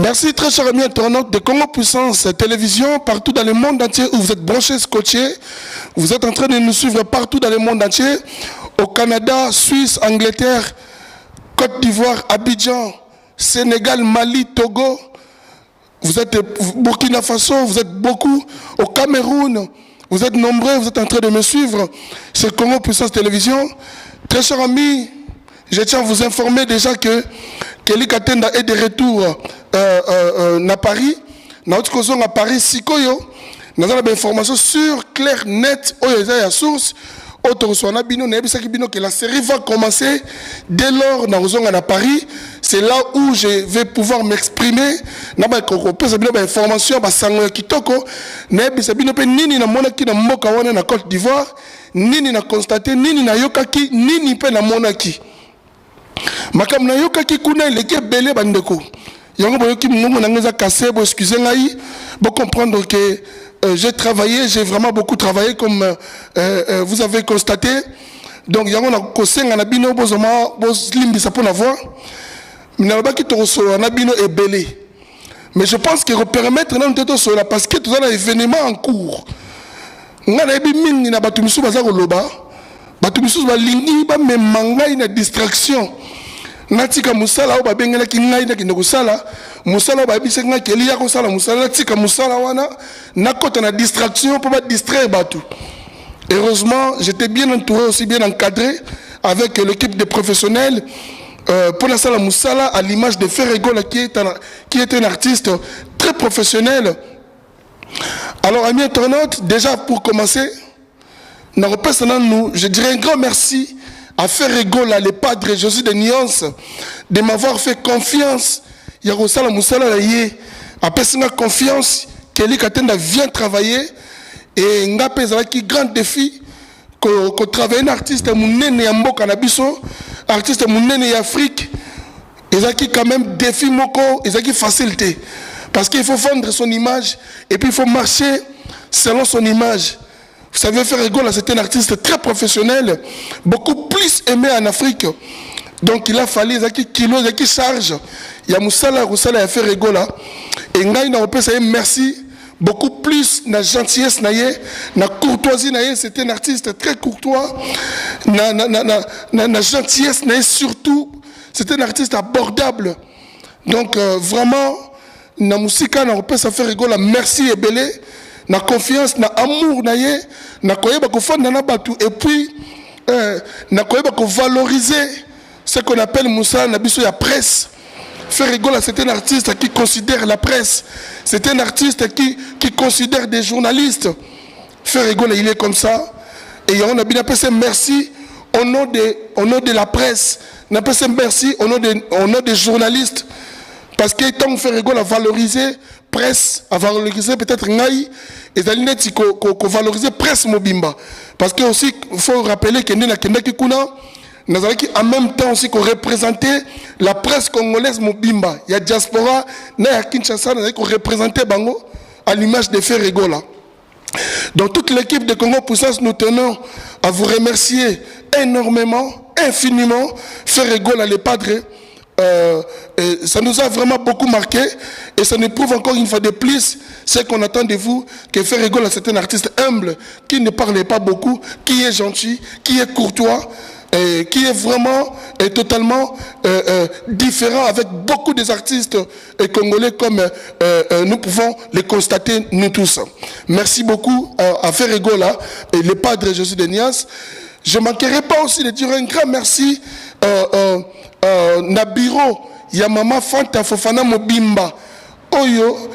Merci très chers amis internautes de Congo Puissance Télévision, partout dans le monde entier où vous êtes branchés, scotchés. Vous êtes en train de nous suivre partout dans le monde entier. Au Canada, Suisse, Angleterre, Côte d'Ivoire, Abidjan, Sénégal, Mali, Togo. Vous êtes Burkina Faso, vous êtes beaucoup. Au Cameroun, vous êtes nombreux, vous êtes en train de me suivre. C'est Congo Puissance Télévision. Très chers amis, je tiens à vous informer déjà que Kelly Katenda est de retour à Paris. Nous sommes à Paris, Sikoyo. Nous avons des informations sur clair, net, où il y a source. Que la série va commencer dès lors nous sommes à Paris. C'est là où je vais pouvoir m'exprimer. Nous avons des informations nini na monaki na mboka wana na Côte d'Ivoire, nini na constaté, nini na yokaki, nini pe na monaki. Makam na yokaki kuna leke belé bandeko. Yango boyoki mungu na ngeza cassé, bo excusez ngai, bo comprendre que j'ai travaillé, j'ai vraiment beaucoup travaillé comme vous avez constaté. Donc yango na kosenga na bino bozoma boz limbisa pona voir. Na ba ki to solo na bino e belé. Mais je pense que permettre non teto solo parce que tout ça événement en cours. Ngana ebi mingi na batu misu baza koloba. Batu misu ba lingi ba memanga ina distraction. Natika musala oba bengela ki ngai na kinoko sala musala oba bise nga keli ya ko sala musala natika musala wana nakota na distraction pour pas distraire batu. Heureusement, j'étais bien entouré, aussi bien encadré avec l'équipe de professionnels pour la salle musala à l'image de Ferregola qui est un artiste très professionnel. Alors amis internautes, déjà pour commencer, je dirais un grand merci à Ferregola, le padre Jésus de Nyons, de m'avoir fait confiance. Yarosala Moussala Yé, après ça confiance, Kelly Katenda vient travailler et Ngapé Zalaki grand défi que travailler un artiste mounene Yambo Kanabiso, artiste mounene Afrique, Ezaki quand même défi moko, Ezaki facilité parce qu'il faut vendre son image et puis il faut marcher selon son image. Vous savez, Ferregola, c'est un artiste très professionnel, beaucoup plus aimé en Afrique. Donc il a fallu Zaki kilo, Zaki charge. Il y a Moussala, Roussala et Ferregola. Et Ngaï n'a pas merci. Beaucoup plus na gentillesse na courtoisie c'est un artiste très courtois. Na gentillesse surtout, c'est un artiste abordable. Donc vraiment, na musika na pas ça Ferregola, merci et belé. Na confiance, na amour na koyeba ko fondre na batu et puis na koyeba ko valoriser ce qu'on appelle Moussa na biso ya presse. Ferregola, c'est un artiste qui considère la presse. C'est un artiste qui considère des journalistes. Ferregola, il est comme ça. Et on a bien appelé merci au nom de la presse. On a appelé merci au nom des journalistes. Parce que tant que Ferregola a valorisé presse, a valorisé peut-être Ngaï, et Zalineti ko valoriser presse Mobimba. Parce que aussi, il faut rappeler que Nena Kendaki Kuna, nous avons en même temps aussi qu'on représentait la presse congolaise Mobimba. Il y a diaspora, il y a Kinshasa, nous avons représenté Bango à l'image de Ferregola. Donc toute l'équipe de Congo Puissance, nous tenons à vous remercier énormément, infiniment. Ferregola, les padres, ça nous a vraiment beaucoup marqué et ça nous prouve encore une fois de plus ce qu'on attend de vous, que Ferregola, c'est un artiste humble, qui ne parlait pas beaucoup, qui est gentil, qui est courtois, qui est vraiment et totalement différent avec beaucoup des artistes congolais comme nous pouvons les constater nous tous. Merci beaucoup à Ferregola et le padre Jésus de Nias. Je ne manquerai pas aussi de dire un grand merci na bureau ya Mama Fanta Fofana Mobimba Oyo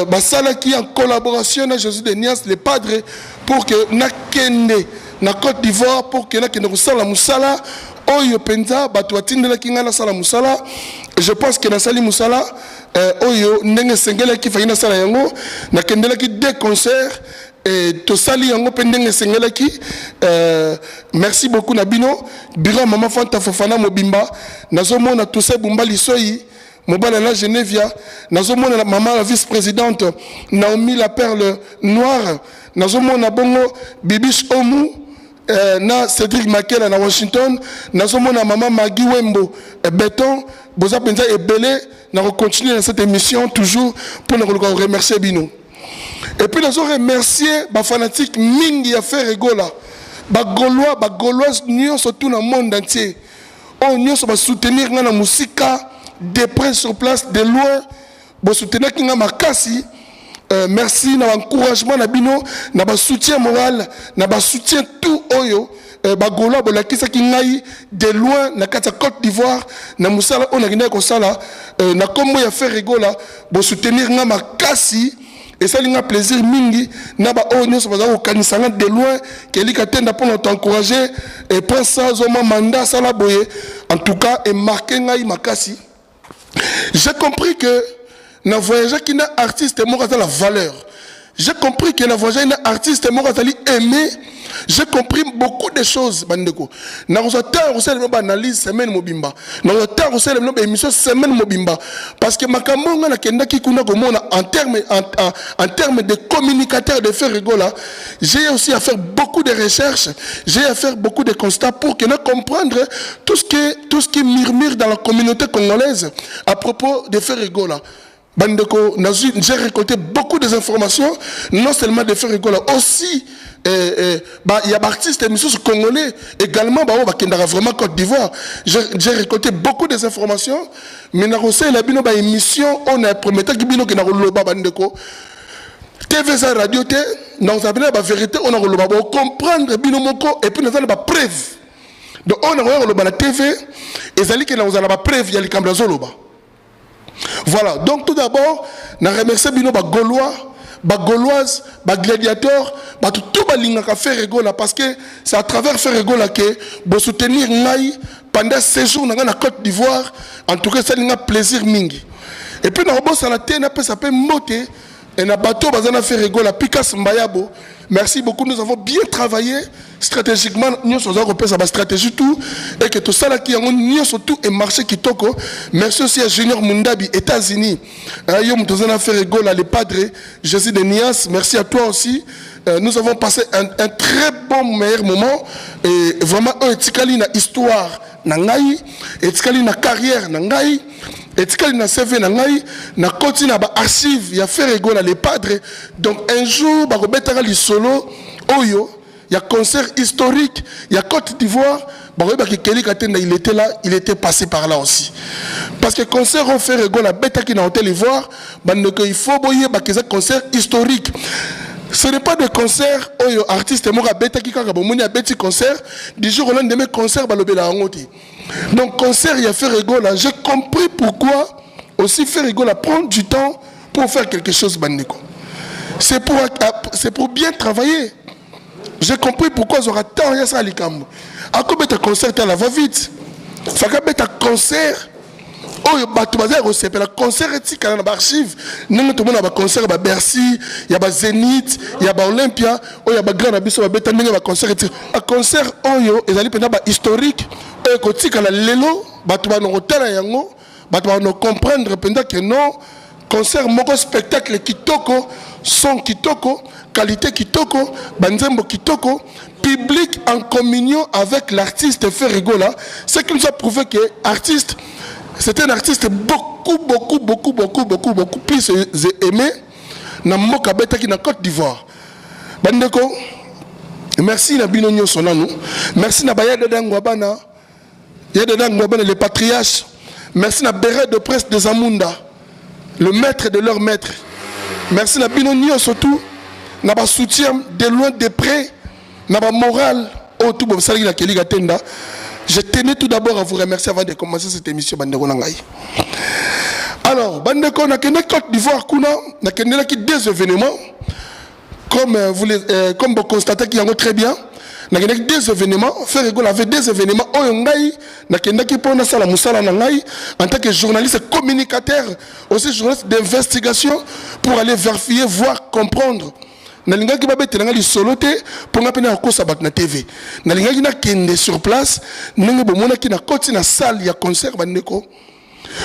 basala qui en collaboration avec Jésus de Nias, le padre, pour que nakende na Côte d'Ivoire pour que nakende kusala musala Oyo penza batwatinde la kingala sala musala. Je pense que na sali musala Oyo ndenge sengela ki fayina sala yango nakende la ki deux concerts. Tosali yango pendenge sengelaki. Merci beaucoup Nabino. Biro Mama Fanta Fofana Mobimba. Nazomona Toussé Bumba Lissoyi. Mobala la Genevia. Nazomona Maman la vice-présidente Naomi la Perle Noire. Nazomona Bongo Bibiche Omu. na Cédric Makela na Washington, nazomona maman Magui Wembo Béton, boza penza ebele, na continuer dans cette émission toujours pour nous remercier bino. Et puis nous remercier ba fanatique mingi ya faire rigola, ba Gaulois nyonso surtout dans le monde entier. On nyonso ba soutenir na musika de près sur place, de loin, ba soutenir kinga makasi. Merci na encouragement na bino na ba soutien moral na ba soutien tout oyo ba Gaulois bo lakisa ki ngai de loin na kati Côte d'Ivoire na musala on a gina ko sala na kombo ya faire rigola bo soutenir nga makasi et ça linga plaisir mingi na ba onyo so ba ko kanisanga de loin ke lika tenda pour t'encourager et pense ça zoma mandat sala boye en tout cas et marqué ngai makasi. J'ai compris que na voyageur qui n'a artiste moi la valeur. J'ai compris que na voyageur n'a artiste moi aimé. J'ai compris beaucoup de choses bandeko. Na rosateur aussi le analyse semaine mobimba. Na rosateur aussi le émission semaine mobimba parce que makambo nga na kenda ki kuna komona en termes de communicateur de faire rigola, j'ai aussi à faire beaucoup de recherches, j'ai à faire beaucoup de constats pour que nous comprendre tout ce qui murmure dans la communauté congolaise à propos de faire rigola. Bandeko, j'ai récolté beaucoup d'informations, non seulement de faire rigola, aussi il y a des artistes émissions congolais également qui sont vraiment Côte d'Ivoire. J'ai récolté beaucoup d'informations, mais il y a une émission, on a promis que nous avons TV radio, nous avons la vérité, on a comprendre et puis nous avons des preuves. Donc on a la TV, et nous avons des preuves, il y a les caméras. Voilà, donc tout d'abord, je remercie les Gaulois, les Gauloises, les gladiateurs, tout le monde qui fait rigola parce que c'est à travers faire rigola que vous soutenir Naï pendant 6 jours dans la Côte d'Ivoire. En tout cas, ça a plaisir mingi. Et puis, nous avons ça peut monter et nous avons fait rigola. Pikas Mbayabo. Merci beaucoup, nous avons bien travaillé stratégiquement, nous avons repéré sa stratégie tout, et que tout ça là qui a surtout un marché qui toque. Merci aussi à Junior Mundabi, États-Unis. Nous avons fait rigoler les padres, Jésus de Nias, merci à toi aussi. Nous avons passé un très bon meilleur moment, et vraiment un etikali na histoire, na ngai, etikali na carrière, na ngai. Et quand il a servi na continue à archive, il a fait rigoler les padres. Donc un jour, il solo, oyo, il y a concert historique, il y a Côte d'Ivoire. Il était là, il était passé par là aussi. Parce que concert on fait rigoler bêta qui n'a Côte d'Ivoire, il faut boyer un concert historique. Ce n'est pas de concert oyo artiste mora bêta qui kaka bomoni a bêti concert du jour au lendemain concert balobela ngoti. Donc concert il a fait rigoler, j'ai compris pourquoi aussi faire rigoler prendre du temps pour faire quelque chose bandeko. C'est pour bien travailler. J'ai compris pourquoi j'aurai tant rien ça à likambo. À quoi bêta concert à la va vite. Faka bêta concert. Oh, il y a un concert éthique dans l'archive. Nous avons un concert à Bercy, il y a Zénith, il y a Olympia, il y a Grand Abyss, il y a un concert éthique. Un concert historique, il y a Lelo, il y a comprendre que non, concert, mon spectacle qui toko, son qui toko, qualité qui toko, banzembo qui toko, public en communion avec l'artiste fait rigola. C'est qui nous a prouvé que l'artiste. C'est un artiste beaucoup plus aimé dans Moka Beta qui na Côte d'Ivoire. Bandeko, merci na Binonyo Sonanu, merci na Bayade Dangwabana, Yade Dangwabana le patriarche, merci na Béret de presse des Amunda, le maître de leur maître. Merci na Binonyo surtout, na ba soutien de loin de près, na ba moral au tout bon sali la Keli Gatenda. Je tenais tout d'abord à vous remercier avant de commencer cette émission. Alors, Bandeko, on a Côte d'Ivoire, on a deux événements. Comme vous constatez qu'il y a très bien, on a deux événements. Faire rigoler avec des événements. En tant que journaliste communicateur, aussi journaliste d'investigation, pour aller vérifier, voir, comprendre. Nalinga ki babete nanga li solote pour nga pena ko sabat na TV. Nalinga ki na kende sur place, nenge bomona ki na koti na salle ya concert bandeko.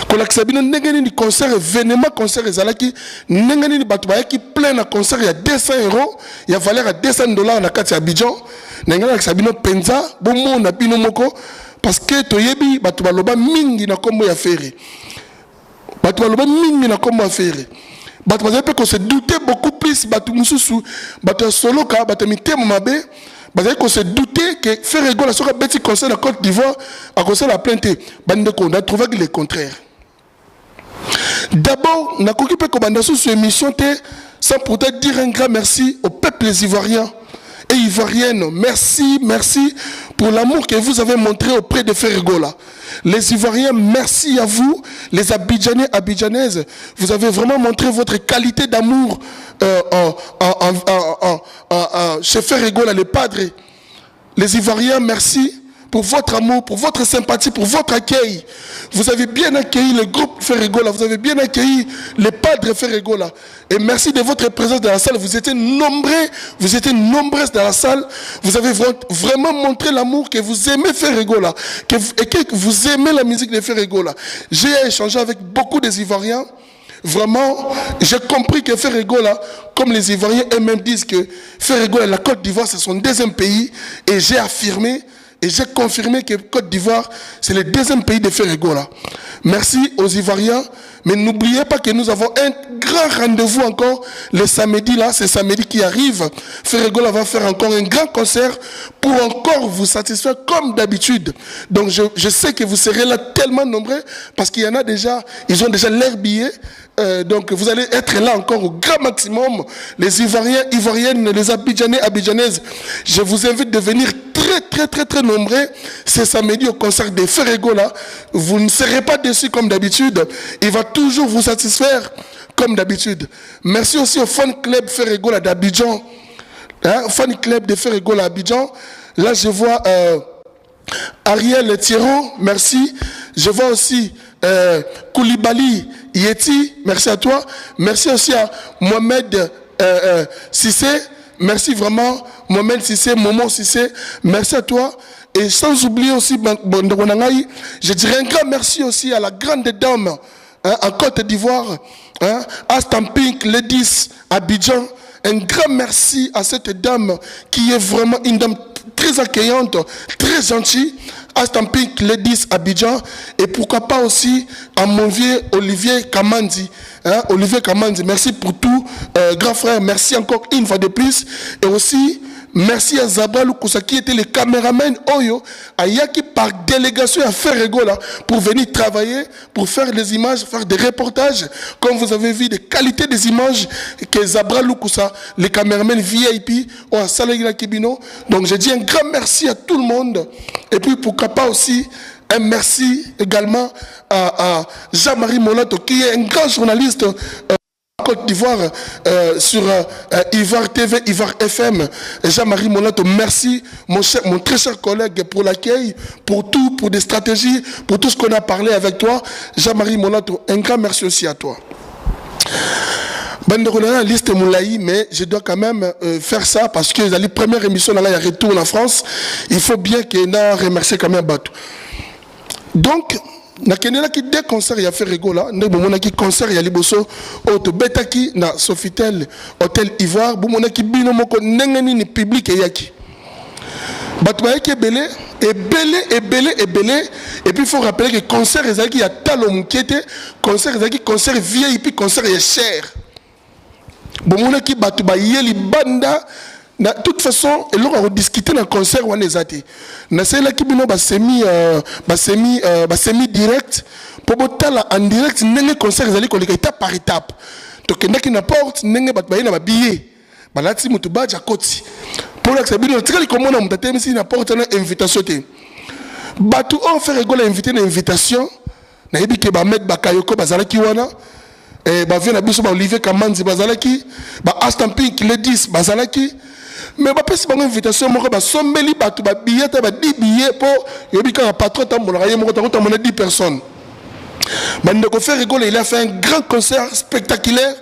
Ko la kisabino nenge ni concert événement concert ezalaki nenge ni batu ba ki plein à concert, il y a 200 euros, il y a valeur à 200 dollars dans la Abidjan. N'engana sabino penza, bon mon abino moko, parce que toyebi batu baloba mingi na kombo ya ferry. Batu baloba mingi na kombo ya ferry. Batu bazape ko se douter beaucoup plus batu mususu, batu solo ka batu mitemo mabe, bazape ko se douter que Ferrego la sera beti concert en Côte d'Ivoire à concert la plainte. Bande ko on a trouvé que le contraire. D'abord, na koki pe ko banda sous émission sans pourtant dire un grand merci au peuple ivoirien et ivoiriennes. Merci, merci pour l'amour que vous avez montré auprès de Ferregola. Les Ivoiriens, merci à vous. Les Abidjanais, Abidjanaises, vous avez vraiment montré votre qualité d'amour chez Ferregola, les padres. Les Ivoiriens, merci pour votre amour, pour votre sympathie, pour votre accueil. Vous avez bien accueilli le groupe Ferregola, vous avez bien accueilli les padres Ferregola. Et merci de votre présence dans la salle. Vous étiez nombreuses dans la salle. Vous avez vraiment montré l'amour que vous aimez Ferregola et que vous aimez la musique de Ferregola. J'ai échangé avec beaucoup des Ivoiriens. Vraiment, j'ai compris que Ferregola, comme les Ivoiriens eux-mêmes disent que Ferregola et la Côte d'Ivoire, c'est son deuxième pays. Et j'ai affirmé et j'ai confirmé que Côte d'Ivoire, c'est le deuxième pays de Ferregola. Merci aux Ivoiriens. Mais n'oubliez pas que nous avons un grand rendez-vous encore le samedi là. C'est samedi qui arrive. Ferregola va faire encore un grand concert pour encore vous satisfaire comme d'habitude. Donc je sais que vous serez là tellement nombreux parce qu'il y en a déjà, ils ont déjà leur billet. Donc vous allez être là encore au grand maximum. Les Ivoiriens, Ivoiriennes, les Abidjanais, Abidjanaises, je vous invite de venir très nombreux ce samedi au concert de Ferregola. Vous ne serez pas déçus comme d'habitude. Il va toujours vous satisfaire comme d'habitude. Merci aussi au fan club Ferregola d'Abidjan. Fan club de Ferregola Abidjan. Là je vois Ariel Thierron, merci. Je vois aussi Koulibaly Yeti, merci à toi. Merci aussi à Mohamed Sissé. Merci vraiment, Mohamed Sissé, Momo Sissé. Merci à toi. Et sans oublier aussi, je dirais un grand merci aussi à la grande dame en Côte d'Ivoire, Astampink Ladies Abidjan. Un grand merci à cette dame qui est vraiment une dame très accueillante, très gentille. Astampink Ladies Abidjan. Et pourquoi pas aussi à mon vieux Olivier Kamandi. Olivier Kamandi, merci pour tout, grand frère. Merci encore une fois de plus. Et aussi, merci à Zabra Lukusa qui était le caméraman Oyo, à Yaki par délégation à Ferregola pour venir travailler, pour faire des images, faire des reportages. Comme vous avez vu, des qualités des images que Zabra Lukusa, le caméraman VIP, ou à Salegla Kibino. Donc je dis un grand merci à tout le monde. Et puis pourquoi pas aussi un merci également à Jean-Marie Molato qui est un grand journaliste Côte d'Ivoire sur Ivoire TV, Ivoire FM. Jean-Marie Molato, merci mon très cher collègue pour l'accueil, pour tout, pour des stratégies, pour tout ce qu'on a parlé avec toi. Jean-Marie Molato, un grand merci aussi à toi. La liste Moulaï, mais je dois quand même faire ça parce que la première émission, là, il y a retour en France. Il faut bien que je remercie quand même Batou. Donc, na kenela ki deux concerts ya Ferregola ne bomona ki concert ya liboso auto betaki na Sofitel Hôtel Ivoire bomona ki bino moko ndengeni ni public yaki batu ba yaki belé et puis il faut rappeler que concert ezaki ya talo mukete concert ezaki concert VIP concert ya cher bomona ki batu ba yeli banda. De toute façon, et l'on a discuté dans le concert où on est allé. Na c'est là qui bino semi direct pour botter en direct n'engé concert ils allaient qu'on étape par étape. Donc n'a qui n'importe n'engé bat baïna ba billet. Ba là si mutuba jakoti. Pour la que bino très comment on m'a dit si n'importe une invitation té. Batu on fait rigoler inviter une invitation. Na yebi ke ba mettre ba kayoko bazala ki wana. Et ba vient na biso ba Olivier Kamanzi bazala ki. Ba Astampink Ladies bazala ki. Mais si vous avez une invitation, vous avez 10 billets pour un patron, vous avez 10 personnes. Il a fait un grand concert spectaculaire.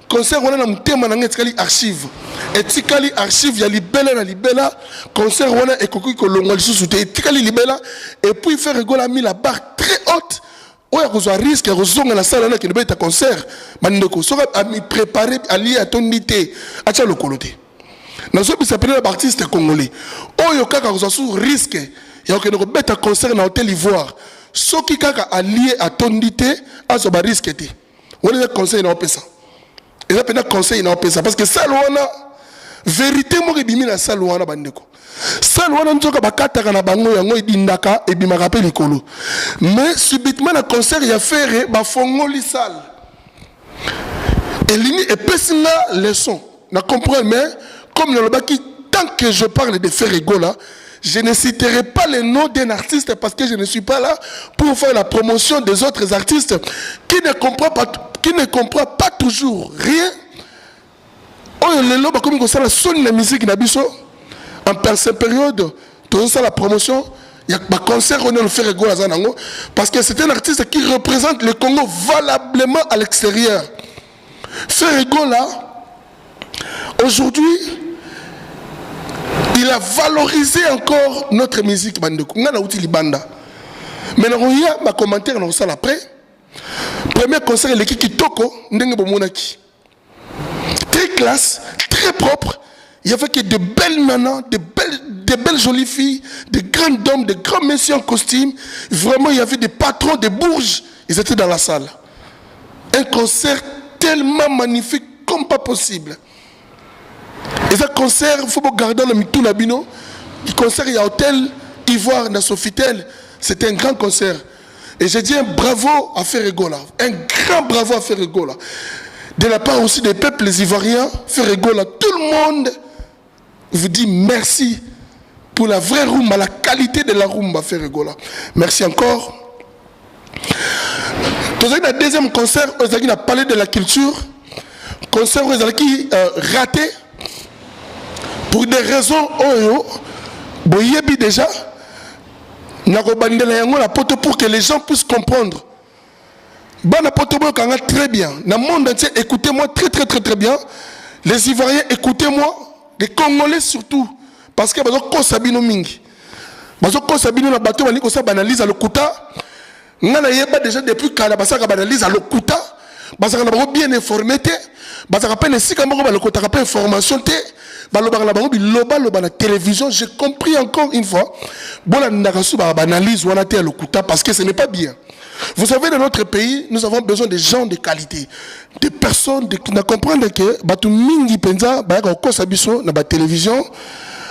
Concert, on a un thème dans archive. Et Tikali archive, il y a Libella. Concert, on a un Libella. Et puis, il fait rigoler, a mis la barre très haute. oya kozwa risque ya kozonga na sala na kende beta concert bandeko soka a mi préparer ali à tonité acha lokolo te nazo bisa pena ba artiste congolais oyo kaka kozwa sous risque ya kende ko beta concert na hôtel Ivoire soki kaka allié à tonité azo ba risque te wala le conseil na opesa et là pena conseil na opesa parce que ça wana vérité mo bimi na sala wana bandeko sala wana nzoka bakataka na bango yango edindaka ebimaka pe likolo mais subitement na concert ya faire ba fongoli salle et lini epesinga leçon na comprendre mais comme le baki tant que je parle de faire Gola je ne citerai pas le nom d'un artiste parce que je ne suis pas là pour faire la promotion des autres artistes qui ne comprend pas toujours rien. Oh, le loba comme ça la sonne la musique na biso en cette période tout ça la promotion il y a un concert on a fait Gola zanango parce que c'est un artiste qui représente le Congo valablement à l'extérieur. Faire Gola aujourd'hui il a valorisé encore notre musique bandeko ngana uti libanda mais na roya ma commentaire na ça après premier concert le kitoko ndenge bomonaki très classe très propre il y avait que de belles nanas de belles jolies filles de grands hommes de grands messieurs en costume vraiment il y avait des patrons des bourges ils étaient dans la salle un concert tellement magnifique comme pas possible. Et ce concert, il faut garder le mitou nabino. Le concert, il y a Hôtel Ivoire dans Sofitel. C'était un grand concert. Et j'ai dit un bravo à Ferregola. Un grand bravo à Ferregola. De la part aussi des peuples ivoiriens, Ferregola, tout le monde vous dit merci pour la vraie rumba, la qualité de la rumba Ferregola. Merci encore. Dans le deuxième concert, on a parlé de la culture. Concert qui raté. Pour des raisons, boyebi déjà, la pote pour que les gens puissent comprendre. Bana pote très bien. Dans le monde entier, écoutez-moi très bien. Les Ivoiriens, écoutez-moi. Les Congolais surtout. Parce que bazo sabino mingi. Bazo sabino na bateau bani ko sa banalise à l'okuta. Ngana yeba déjà depuis kala basaka banalise à l'okuta. Basaka na bango bien informé te. Basaka pe nesika moko ba l'okuta ka pe information te. La télévision, j'ai compris encore une fois, parce que ce n'est pas bien. Vous savez, dans notre pays, nous avons besoin de gens de qualité, de personnes qui comprennent que Batu Mingi Penza, la télévision,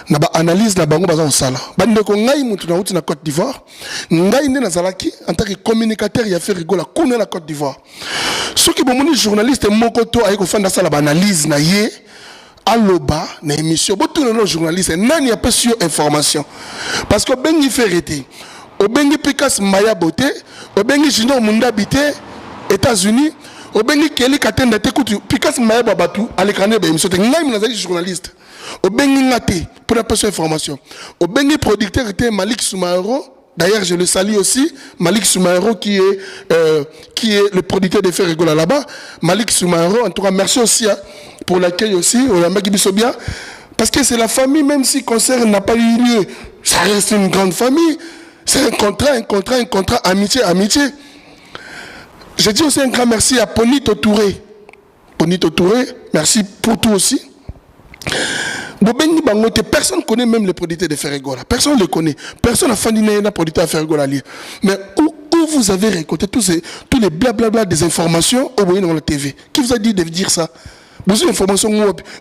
na ba analyse na bango baza osala bandeko ngai mutu na uti na Côte d'Ivoire ngai nde nazalaki en tant que communicateur ya faire rigola kuna na Côte d'Ivoire soki bomoni journaliste moko to ayeko fanda sala ba analyse na ye aloba na émission botu na journaliste nani a pas sur information parce que bengi ferete o bengi Pikas Maya Bote o bengi Junior Munda Bité États-Unis o bengi Kelly Katenda te kutu Pikas Maya Babatu alekane ba émission te ngai nazali journaliste au bengi ngate pour la personne information au bengi producteur était Malik Soumaoro. D'ailleurs je le salue aussi Malik Soumaoro qui est le producteur de Faire Rigola là-bas. Malik Soumaoro, en tout cas merci aussi hein, pour l'accueil aussi au Yamba Gibisobia parce que c'est la famille, même si le concert n'a pas eu lieu, ça reste une grande famille. C'est un contrat amitié. Je dis aussi un grand merci à Ponito Touré, merci pour tout aussi. Personne ne connaît même les producteurs de Faire Rigola. Personne ne les connaît. Personne n'a fait un producteur de Faire Rigola. Mais où vous avez récolté tous les blablabla des informations au moyen de la TV? Qui vous a dit de dire ça? Vous avez informations,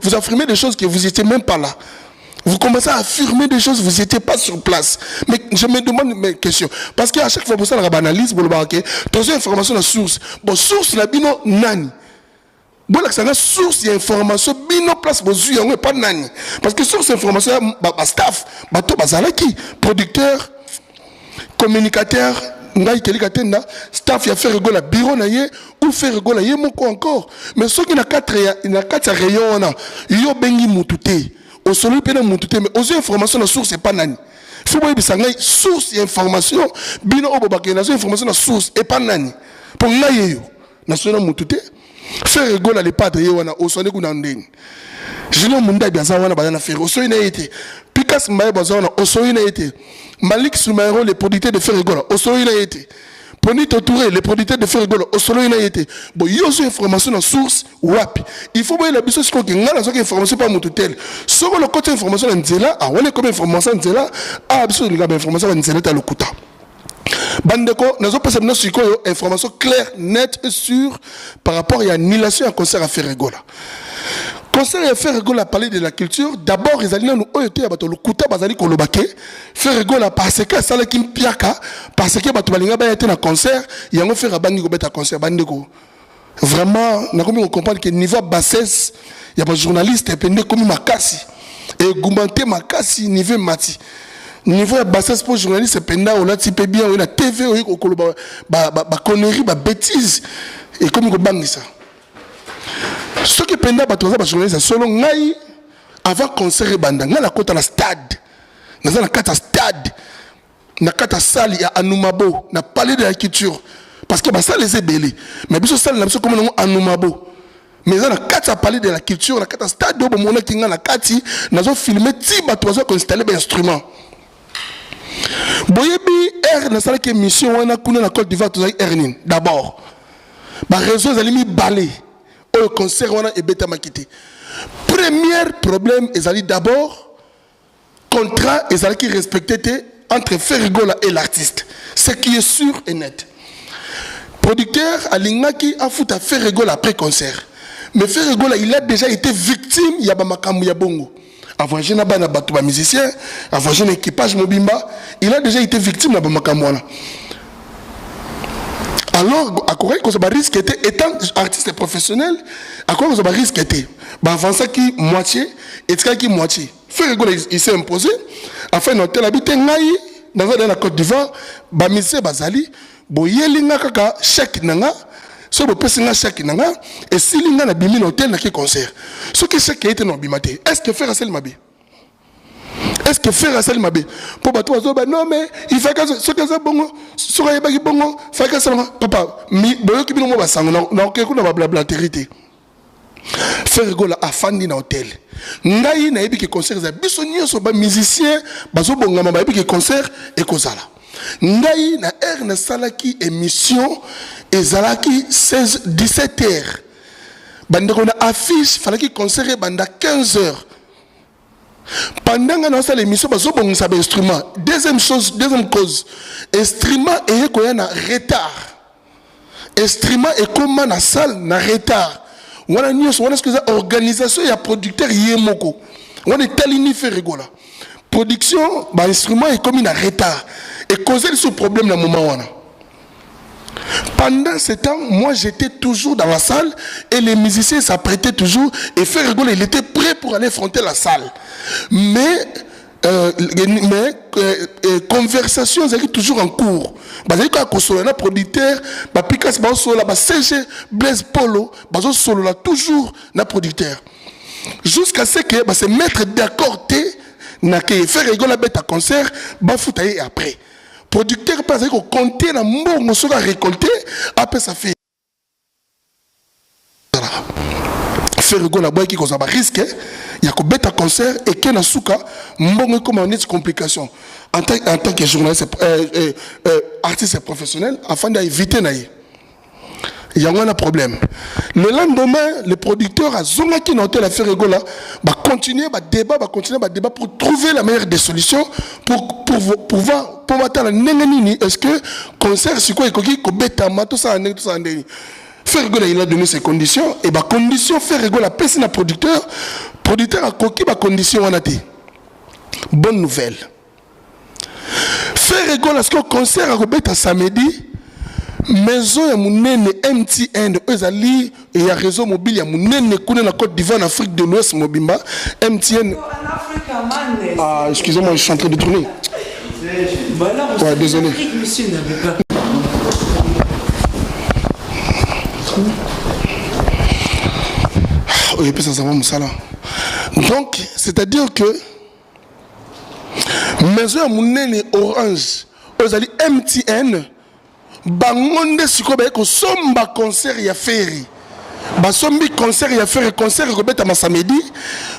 vous affirmez des choses que vous n'étiez même pas là. Vous commencez à affirmer des choses, vous n'étiez pas sur place. Mais je me demande mes questions. Parce qu'à chaque fois, vous avez une analyse, vous avez une information de source. Bon, source, la bino, nani. Bon, là, c'est une source d'information, bino place, vous pas nani. Parce que source d'information, staff, bateau, bazalaki, producteur, communicateur, staff, il a fait rigoler, bureau, ou fait rigoler, moko encore. Mais ceux qui n'ont quatre rayons, il y a bengi moutouté. Au solo, il y a moutouté, mais aux informations, la source, c'est pas nani. Il faut voir que source d'information, bino, obobake, la information, la source, et pas nani. Pour naïe, national moutouté. Faire rigoler les padres wana osone kunandeni Junior Munda Biaza wana bazana faire osoyi na été Pikas Maya Bazana osoyi na été Malik Soumaoro les producteurs de Faire rigoler osoyi na été Poni Touré, le producteur de Ferregola, au solo il a été. Bon, il y a aussi information dans source WAP. Il faut voir la biso ce qu'il y a dans information pas mototel. Sur le côté information en Nzela, ah on est comme information en Nzela, ah absolument information en Nzela à l'Okuta. Bandeko, nous avons passé une information claire, nette et sûre par rapport à l'annulation à concert à Ferregola. Concert à Ferregola parler de la culture. D'abord, ils allaient nous oyoter à le kuta bazali kolobake. Ferregola parce que ça le kim piaka parce que batu balinga ba été na concert, il y a un faire bangi ko beta concert bandeko. Vraiment, na comme on comprend que niveau bassesse, il y a pas journaliste et pende comme makasi et goumante makasi niveau mati. Niveau de bassesse pour journaliste, c'est penda on a typé bien on a TV on koloba ba connerie ba bêtise et comme on bangi ça. Ce qui penda batoza ba journaliste solo ngai avant concert banda nga la kota na stade na za na kata stade na kata salle ya Anumabo na palais de la culture parce que ba ça les ébélés mais biso salle na biso comme non Anumabo mais za na kata palais de la culture na kata stade bo mona kinga na kati na zo filmer ti batoza ko installer ba instrument boyebi na sala ke mission wana kuna na Côte d'Ivoire toza ernin d'abord ba réseau zalimi balé au concert et bêta makité. Premier problème, ils d'abord contrat ils qui respecté entre Ferregola et l'artiste. Ce qui est sûr et net. Producteur Alingaki a foutu à Ferregola après concert. Mais Ferregola il a déjà été victime il y a Bamakamu ya bongo. Avant je n'ai pas de musicien, avant je n'ai équipage mobimba, il a déjà été victime de Bamakamu. Alors, à quoi on risque était étant artiste professionnel, à quoi on risque était avant ça qui moitié et ça qui moitié. Ferregola il s'est imposé afin d'hôtel habiter ngai dans la Côte d'Ivoire, ba mise bazali, boyelinga kaka chèque nanga, so bo pesinga chèque nanga et si linga na bimi hôtel na ki concert. Ce que chèque était non bimate. Est-ce que faire ça le mabe? Est-ce que faire ça le mabe? Pour bateau non mais il fait que ce que ça bongo, sur les bagi bongo, fait que ça papa, mi boyo ki bino ba sango na ke kuna ba blabla terité. Ferregola a fandi na hôtel. Ngai na yebi ke concert za biso nyonso ba musicien bazo bonga ba yebi ke concert et kozala. Ngai na na salaki émission ezalaki 17h. Bandeko na affiche falaki concert banda 15h. Pendant que nous avons l'émission, nous avons un instrument. Deuxième cause, instrument est en retard. Instrument est comme dans la salle, en retard. On a une organisation et producteur yemoko. On est talini Ferregola. Production, instrument est comme en retard. Et causer ce problème dans le moment. Pendant ce temps, moi j'étais toujours dans la salle et les musiciens s'apprêtaient toujours et Ferregola il était prêt pour aller affronter la salle. Mais conversation c'est toujours en cours. Parce que le producteur, Picasso, CG, Blaise Polo, solo toujours le producteur. Jusqu'à ce que se mettre d'accord que Ferregola bête à concert, et après. Producteur parce que compter na mbongo soka récolter après ça fait Ferregola boy qui cause un risque il y a que bête à concert et que na souka mbongo comme une complication en tant que journaliste artiste professionnel afin d'éviter naïe. Il y a un problème. Le lendemain, le producteur a zonga qui n'a la Ferregola va continuer à débat, pour trouver la meilleure des solutions pour pouvoir attendre est-ce que concert c'est quoi il bêta tout ça Ferregola il a donné ses conditions et condition Ferregola pèse na producteur a coquille condition on a dit. Bonne nouvelle. Ferregola est-ce que concert a bêta samedi maison ya munene MTN ezali et ya réseau mobile ya munene kuna na Côte d'Ivoire en Afrique de l'Ouest mobimba MTN. Ah excusez-moi je suis en train de tourner. Ouais désolé. Oui puis ça va musala. Donc c'est-à-dire que maison ya munene Orange ezali MTN bangonde sikoba ko somba concert ya Ferry basombi concert ya faire concert kobeta ma samedi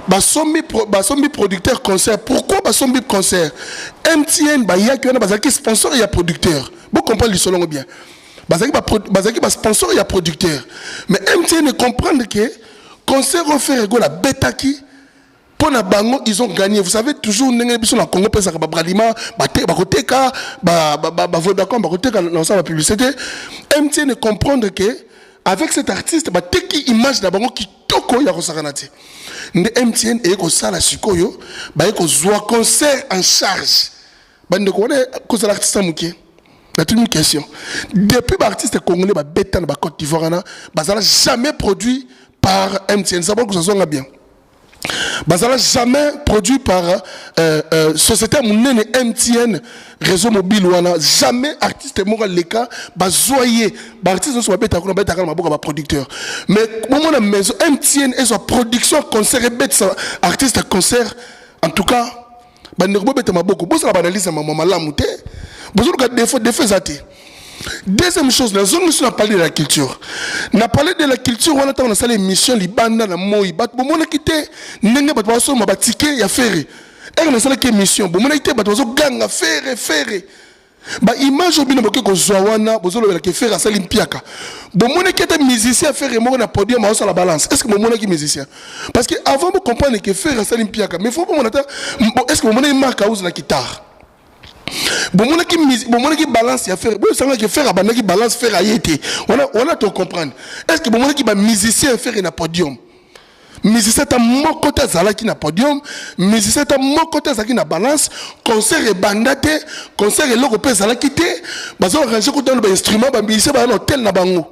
basombi producteur concert. Pourquoi basombi concert? MTN ba yaki wana bazaki sponsor ya producteur. Vous comprenez le solongo bien. Bazaki ba sponsor ya producteur. Mais MTN comprendre que concert on fait la betaki pour na bango ils ont gagné. Vous savez toujours ndenge biso na Congo pesa ba bralima ba koteka ba Vodacom ba koteka dans sa publicité. MTN comprendre que avec cet artiste, bah teki image d'abord qui toko ya kosakanati. Nde MTN et ko sala sikoyo, bah ko zoa concert en charge. Bah ne connaît cause l'artiste muké. La toute une question. Depuis l'artiste congolais bah bêta na Côte d'Ivoire na, bah ça n'a jamais produit par MTN. Ça va que ça soit bien. Bazala jamais produit par société monene MTN réseau mobile wana jamais artiste moral leka bazoyer artiste soit beta ko beta ka maboka ba producteur mais moment na maison MTN et sa production concert et beta artiste concert en tout cas ba ne beta maboko bo ça ba analyse maman malamu te bozo ka défaut zati. Deuxième chose, la zone où on a parlé de la culture. On a parlé de la culture, on a fait l'émission Libanda, la Moï. On a quitté, on a ticket, il y a ferré. Et on a fait l'émission, on a quitté, on a gang, à ferré. Bah, image au binobo que Zowana, bozolo la faire à Salimpiaka. Bon, mon équipe musicien faire et moi on a podium à la balance. Est-ce que mon équipe musicien? Parce que avant de comprendre que faire à Salimpiaka, mais faut pas mon attendre. Est-ce que mon équipe marque à la guitare? Bon mon qui balance ya faire bon ça que faire abana qui balance faire ayete on a tout comprendre est-ce que bon qui ba musicien faire na podium musicien ta mon côté zala qui na podium musicien ta mon côté zala qui na balance concert et bandate concert et logo pe zala kité bazo ranger ko dans instrument ba musicien ba na hôtel na bango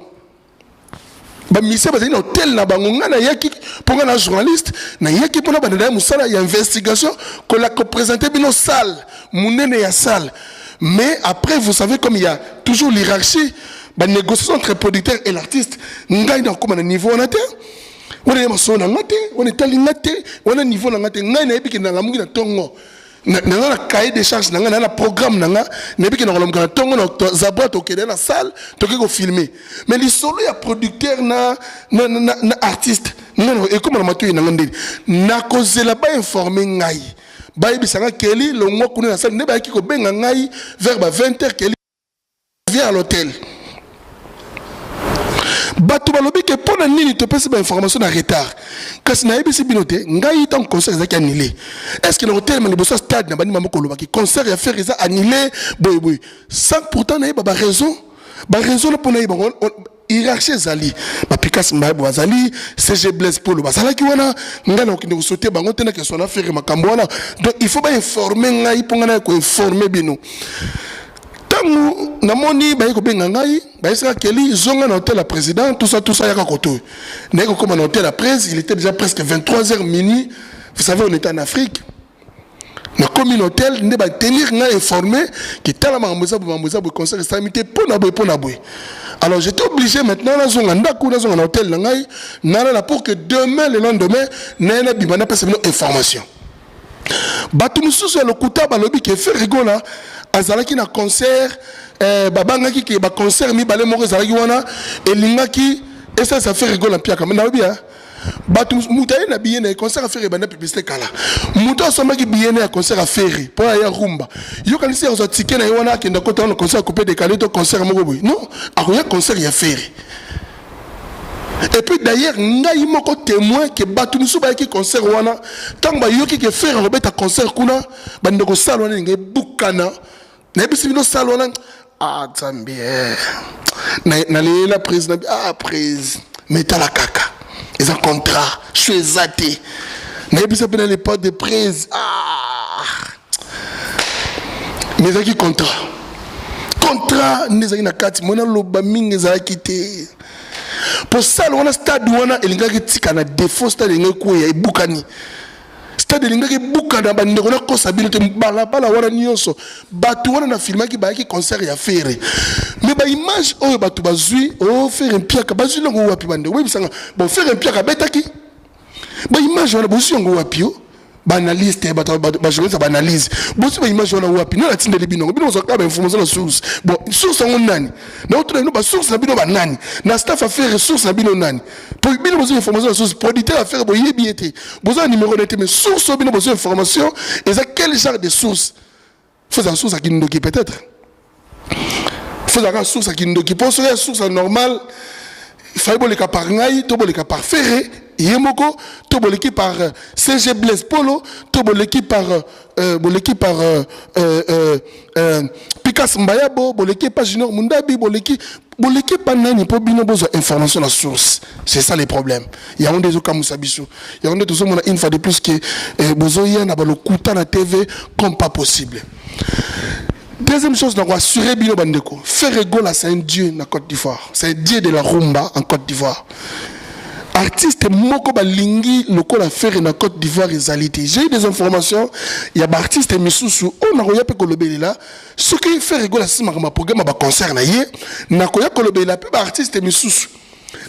ba musicien ba na hôtel na bango ngana yaki pour un journaliste na yaki pour na bandana musala ya investigation ko la ko présenter bino salle mounene ya salle. Mais après, vous savez, comme il y a toujours l'hierarchie, la négociation entre le producteur et l'artiste, on gagne dans un niveau on a été. On est maçon on est talingaté, on a niveau on a été. On a été dans la mouille de tongo. On a cahier de charges, on a programme, on a été dans la tongo, on a zabot au quai de la salle, on a filmé. Mais les solos, il y a producteur, na artiste. Et comme on a matué, on a causé là-bas informé ngai. Baïbi Sanga Kelly, le mois qu'on est dans la salle, n'est-ce pas ben ngai vers 20h Kelly vient à l'hôtel. Batou balobi que pour la nuit te passe information en retard. Quand c'est naïbi si binoté, ngai tant concert est annulé. Est-ce que l'hôtel mais le boss stade n'a pas ni maman koloba qui concert a fait annulé, boy. Sans pourtant naïbi ba raison là pour naïbi hiérarchie zali ba pikas mbaye zali CG Blaise pour le bazala ki wana ngana okinde sauter bango tena que son affaire makambo wana donc il faut pas informer ngai pour ngana ko informer bino tangu namoni ba ko benga ngai ba sera Kelly zonga na hôtel la président tout ça yaka koto neko comme na hôtel la presse il était déjà presque 23h minuit vous savez on était en Afrique na commune hôtel ne ba tenir ngai informé que tala mamouza bu concert samité pona boy. Alors j'étais obligé maintenant na zonga ndako na zonga na hôtel na ngai na pour que demain le lendemain na bimana passe une information. Batu mususu ya lokuta ba lobi ke faire rigola azalaki na concert babangaki ke ba concert mi balé moko azalaki wana elingaki et ça fait rigola piaka mais na bien. Batu mutaye na biye na concert à faire bana publicité kala muto asoma ki biye na concert à faire pour ya rumba yo kanisi ya ticket na yona ki ndakota na concert coupé décalé to concert moko boy non akoya concert ya faire et puis d'ailleurs ngai moko témoin que batu musu ba ki concert wana tant ba yoki ke faire robeta concert kuna bande ko salona ngai bukana na bisi bino salona ah tambie na la président prise meta la kaka. Ils ont un contrat, je suis zaté. Mais puis ça peut les portes de prise. Mais ça qui contrat. Contrat, nous avons 4 mois, nous avons quitté. Pour ça, on a stade où on a un défaut, stade où on a Boukani. Stade où on a Boukani, on a possibilité de balabala, on a nyonso. Batu on a filmé qui concert à faire. Mais bah image oh batu bazui oh faire un piaka bazui longo wapi bande oui bisanga bon faire un piaka betaki bah image on a bosi longo wapi oh Banaliste, journaliste banalise. Bon, si image on a wapi, non la tinde les bino, bino sont comme information la source. Bon, source on nani. Donc tout le monde source na bino banani. Na staff a fait ressources na bino nani. Pour bino besoin information la source, producteur a faire boyer biété. Besoin numéro de mais source bino besoin information et ça quel genre de source? Faut une source à qui nous qui peut-être. Faut une source à qui nous qui pense une source normale. Il fallait les cas par ngai, tout les cas par ferré. Yemoko, tout l'équipe par CG Blaise Polo, tout l'équipe par Picasso Mbayabo, l'équipe par Junior Mundabi, l'équipe par Nani pour bien besoin information la source. C'est ça les problèmes. Il y a un des autres Moussabissou. Il y a un des autres une fois de plus que besoin y a le couta la TV comme pas possible. Deuxième chose, on va assurer Bino Bandeko. Ferregola, c'est un dieu en Côte d'Ivoire. C'est un dieu de la rumba en Côte d'Ivoire. Artiste moko balingi lokola faire na Côte d'Ivoire réalité. J'ai eu des informations, il y a des artistes misusu on a koya pe kolobelela ce qui fait rigoler si ma programme ba concert na ye na koya kolobelela pe ba artiste misusu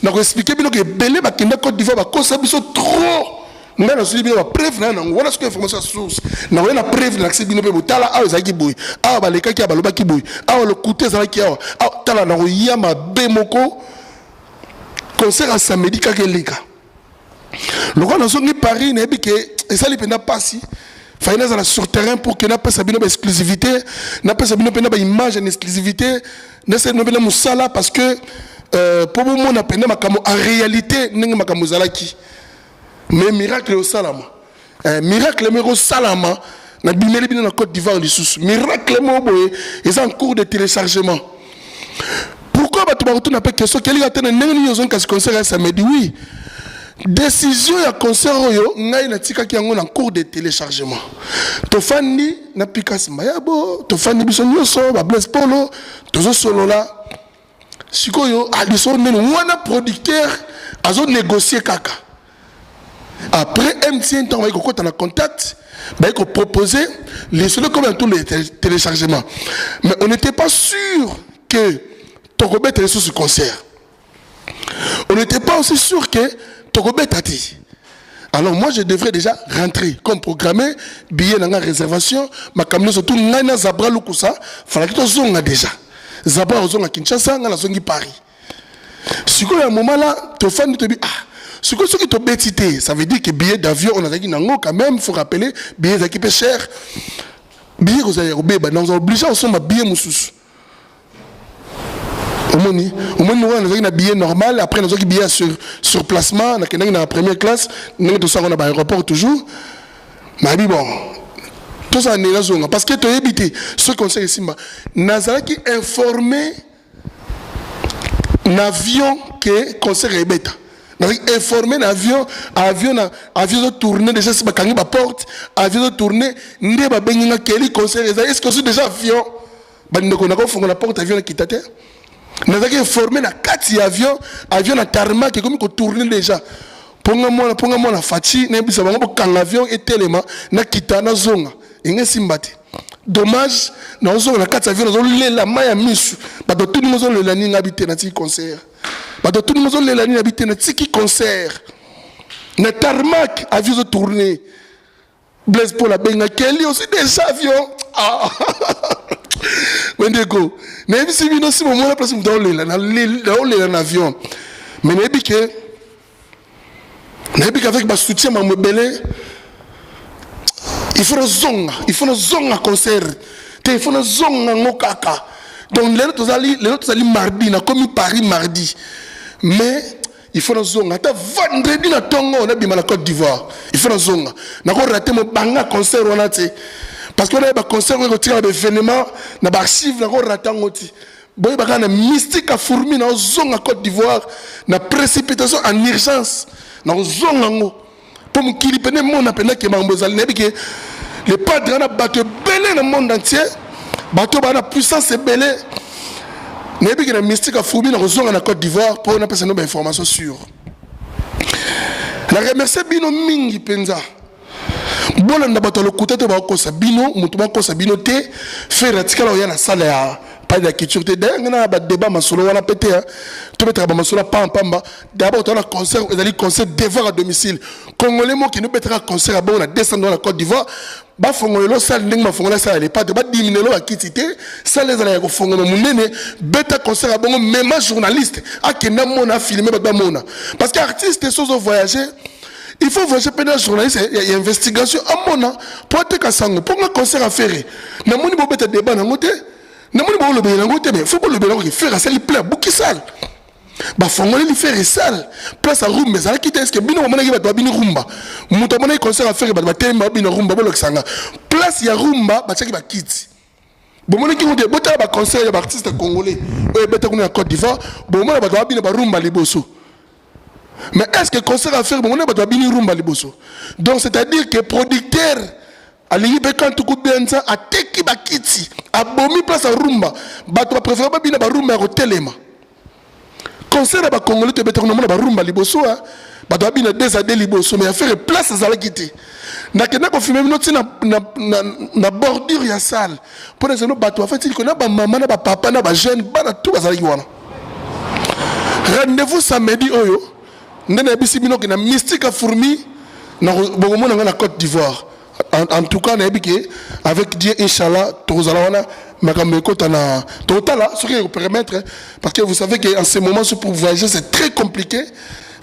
na ko expliquer bino que belé ba kenda Côte d'Ivoire ba kosa biso trop nga na subi ba preuve na ngona ce que information source na koya na preuve na accès bino pe botala a ezaki boy a ba leka ki ba loba ki boy a le côté za ki a tala na koya ma be moko concert à samedi kakeleka le roi dans Paris n'a dit que et ça il n'a pas si faïna dans sur terrain pour que n'a pas sabino exclusivité n'a pas sabino pena image en exclusivité n'a pas sabino musala parce que pour moi n'a pena makamo en réalité n'enga makamo zalaki mais miracle au salama miracle mais au salama na bimeli bino na Côte d'Ivoire les sous miracle mo boye ils en cours de téléchargement. Pourquoi tu vas retourner avec question quel est le concert samedi oui décision ya concert oyo ngai na tika ki yango en cours de téléchargement to fandi na Picasso Mbayabo to fandi biso nyoso ba Blaise Polo tozo solo la sikoyo aliso nene wana producteur azo négocier kaka après MTN temps va ko kota na contact ba ko proposer les solo comme tous les téléchargements mais on n'était pas sûr que Togobet est sur ce concert. On n'était pas aussi sûr que Togobet a dit. Alors moi je devrais déjà rentrer comme programmé, billet dans la réservation, ma camion surtout Nana Zabra Lukusa, fallait que tu zonga déjà. Zabra au zonga Kinshasa, dans la zone Paris. Si à un moment là, tu fan te dit ah, ce qui te bêtité, ça veut dire que billet d'avion on a dit non quand même, faut rappeler, billet d'équipe cher. Billet vous avez obéi, nous obligés ensemble à billet moussous. Au moins nous avons un billet normal, après nous avons un billet sur placement, nous avons la première classe, nous avons un aéroport toujours. Mais bon, tout ça n'est pas là. Parce que tu as évité ce conseil ici, nous avons informé l'avion que le conseil est bête. Nous avons informé l'avion, avion tourné déjà, si vous avez porte, avion tourné, nous avons quel conseil est-ce que c'est déjà avion? Nous avons la porte avion qui t'attend. Nous avons informé la 4 avions, avion à tarmac qui est comme tourné déjà. Pour moi la fatigue, nous avons quand l'avion est tellement na kita na zonga. Inge simbati. Dommage, nous avons la 4 avions, nous avons la maya misu. Bah tout le monde le lani habité na ti concert. Bah tout le monde le lani habité na ti concert. Na tarmac avion tourné. Blaise pour la benga Kelly aussi des avions. Ah. Wendeko. Mais si vous aussi moment la place dans l'avion. Mais n'ebi que avec ma soutien ma belé il faut une zonga concert. Il faut une zonga ngokaka. Donc les autres allient mardi na comme Paris mardi. Mais il faut une zonga. Vendredi na tongo on a bima la Côte d'Ivoire. Il faut une zonga. Na ko raté mon banga concert on a té. Parce qu'on a des concerts, on a des événements, on a des archives, on a des ratés. Il y a des mystiques à fourmi dans la zone à Côte d'Ivoire, dans la précipitation en urgence, dans la zone. Pour me qu'il y ait des gens qui ont les padres ont battu belé dans le monde entier, battu la puissance est belé. Il y a des mystiques à fourmi dans la zone à Côte d'Ivoire pour nous passer des informations sûres. Je remercie Bino Mingi Penza. Bon, on a battu le côté de Bako Sabino, Moutouba Sabino T, fait ratical au yana salle pas de la culture. D'ailleurs, on a un débat, on a pété, tout le monde d'abord, on a un concert, on a un concert devoir à domicile. Congolais, qui nous mettra un concert, on a descendu dans la Côte d'Ivoire. Ba fongolo sal ndenge mafongola sala les pas de ba diminuer la kitité ça les ala ko fongola munene beta concert a bongo même journaliste a kena mona filmer ba mona parce que artiste sozo voyager il faut voyager pendant journaliste il y a investigation à mona pour être kasango pour un concert à faire na moni bo beta débat na ngote na moni bo lobe na ngote mais faut bo lobe na faire ça il plaît beaucoup sale ba fongoli li faire sale place à rumba ça qui est-ce que bino mona ki ba bino rumba muto mona concert à faire ba tema bino rumba bo lokisanga place ya rumba ba tchaki ba kiti bo mona ki ngote bota ba concert ya artiste congolais e beta kuna Côte d'Ivoire bo mona ba bino ba rumba liboso mais est-ce que concert à faire bo mona ba bino rumba liboso donc c'est-à-dire que producteur ali be quand tout benza a teki ba kiti a bomi place à rumba ba to préfère ba bino ba rumba ko telema concert à Congolais te better na rumba liboso hein ba doit bien des années liboso mais faire place à la quitter na kena ko filmer notre na bordure ya salle pour les gens bateau en fait il connaît ba maman na ba papa na ba jeune ba na tout bazali wana rendez-vous samedi oyo ndena bisi bino ke na mystique fourmi na bogomo na Côte d'Ivoire en tout cas na ebike avec Dieu inchallah tozala wana total ce qui vous permettre parce que vous savez qu'en ce moment pour voyager c'est très compliqué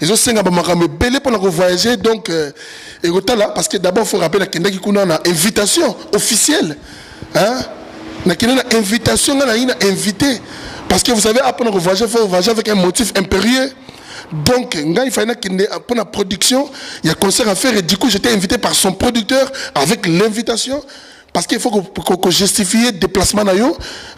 et je sais que belé pendant que voyager donc et parce que d'abord il faut rappeler qu'il y a une invitation officielle hein une invitation invité parce que vous savez après que voyager il faut voyager avec un motif impérieux donc il fallait pour la production il y a un concert à faire et du coup j'étais invité par son producteur avec l'invitation. Parce qu'il faut que justifie le déplacement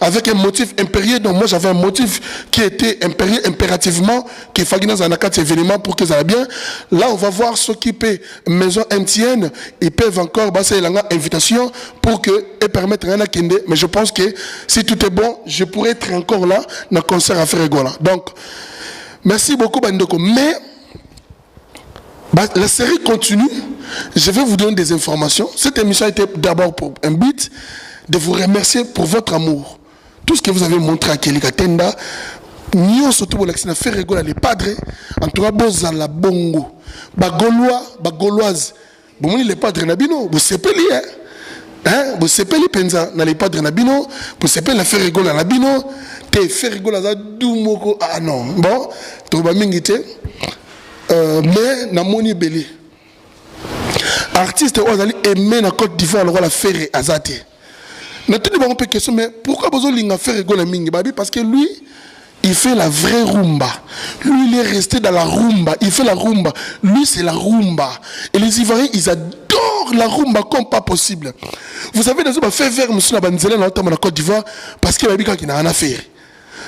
avec un motif impérieux. Donc moi j'avais un motif qui était impérieux impérativement, qui fallait dans un événement pour que ça aille bien. Là on va voir ceux qui paient maison MTN, ils peuvent encore passer une invitation pour que et permettre rien à Kende. Mais je pense que si tout est bon, je pourrais être encore là dans le concert à Ferregola. Donc merci beaucoup Bandoko. Mais la série continue. Je vais vous donner des informations. Cette émission était d'abord pour un but de vous remercier pour votre amour. Tout ce que vous avez montré à Kelly Katenda, nous surtout pour l'accès à faire rigoler les padres. En tout cas, bozala bongo, bagolois, bagoloises. Bon, les padres nabino, vous savez hein, vous savez les penza na les padres nabino, vous savez la faire rigoler nabino, te faire rigoler za dumoko ah non. Bon, to ba mingite. Mais na moni belé artiste ozali aimé na Côte d'Ivoire le roi la faire azate na tout bon peu question mais pourquoi besoin linga faire rigoler mingi babi parce que lui il fait la vraie rumba lui il est resté dans la rumba il fait la rumba lui c'est la rumba et les Ivoiriens ils adorent la rumba comme pas possible vous savez des hommes fait vers monsieur na banzela na Côte d'Ivoire parce que babi quand il n'a rien à faire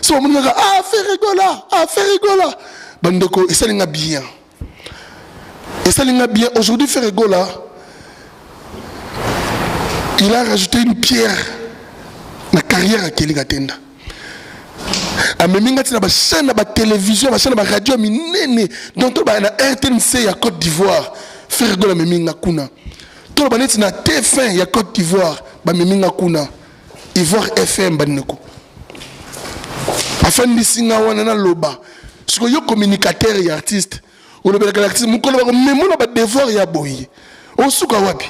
si on me dit ah faire rigoler bandeko et ça linga bien. Et ça l'est bien. Aujourd'hui, Ferregola, il a rajouté une pierre dans la carrière à Kelly Katenda. A même la chaîne de télévision, la chaîne de radio, donc il y a RTNC à Côte d'Ivoire. Ferregola Meminga Kuna. Tout le monde na TF1 à Côte d'Ivoire, Meminga Kuna. Ivoire FM Baneko. Afin de singa wana loba. Ce que yo communicateur et artiste. On a l'artiste, on a un devoir ya boy. On souka wapi.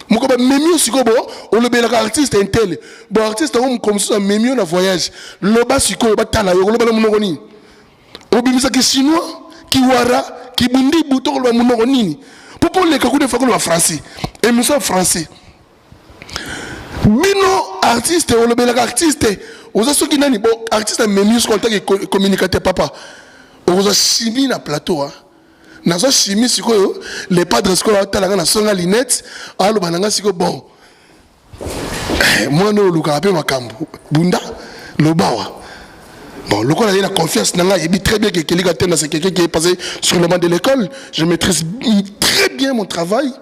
On a même sikobo, on a l'artiste intel. Bon artiste on comme ça même na voyage. Loba siko ba tala yo loba munogoni. Obimisa ki chinois, ki wara, ki bundi buto loba munogoni. Popo le kakude fa ko français. Émission français. Bino artiste on a artiste. Oza soki nani bon artiste même ce contact communicateur papa. Oza chimie na plateau hein. Nazo chimie sikoyo les padres scolaires talanga na songa linette alo bananga siko bon moi no luka pe makambo bunda lobawa bon le quoi il a confiance nanga il dit très bien que Kelly Katenda c'est quelqu'un qui est passé sur le banc de l'école je maîtrise très bien mon travail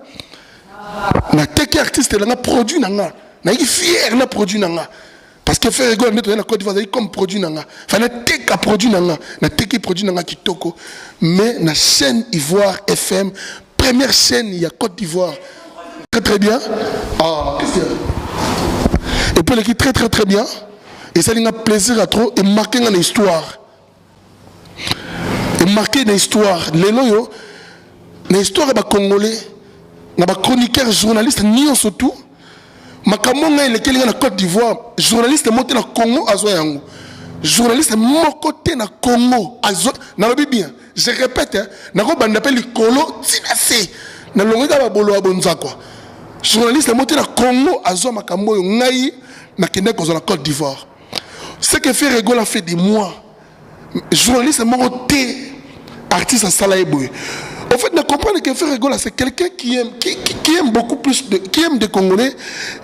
na teki artiste nanga produit nanga na fier na produit nanga parce que faire rigoler notre Côte d'Ivoire comme produit nanga fallait teka produit nanga na teki produit nanga kitoko mais na chaîne Ivoire FM première chaîne il y a Côte d'Ivoire très très bien ah qu'est-ce que et puis l'équipe très très très bien Et ça a plaisir à trop et marquer une histoire. Et marquer une histoire. Les loyaux, une histoire est congolais, na chroniqueur journaliste ni surtout. Makamonga il est na Côte d'Ivoire, journaliste monté na Congo azo yango. Journaliste mon côté na Congo azo na lobi bien. Je répète, na ko banda pe likolo tinase. Na longa ba bolo abonza quoi. Journaliste monté na Congo azo makambo ngai na kende ko na Côte d'Ivoire. Ce que fait Rigol a fait des mois. Journaliste monté artiste à Salaïboy. En fait, ne comprenez que Frère Rigol, c'est quelqu'un qui aime beaucoup plus, qui aime des Congolais.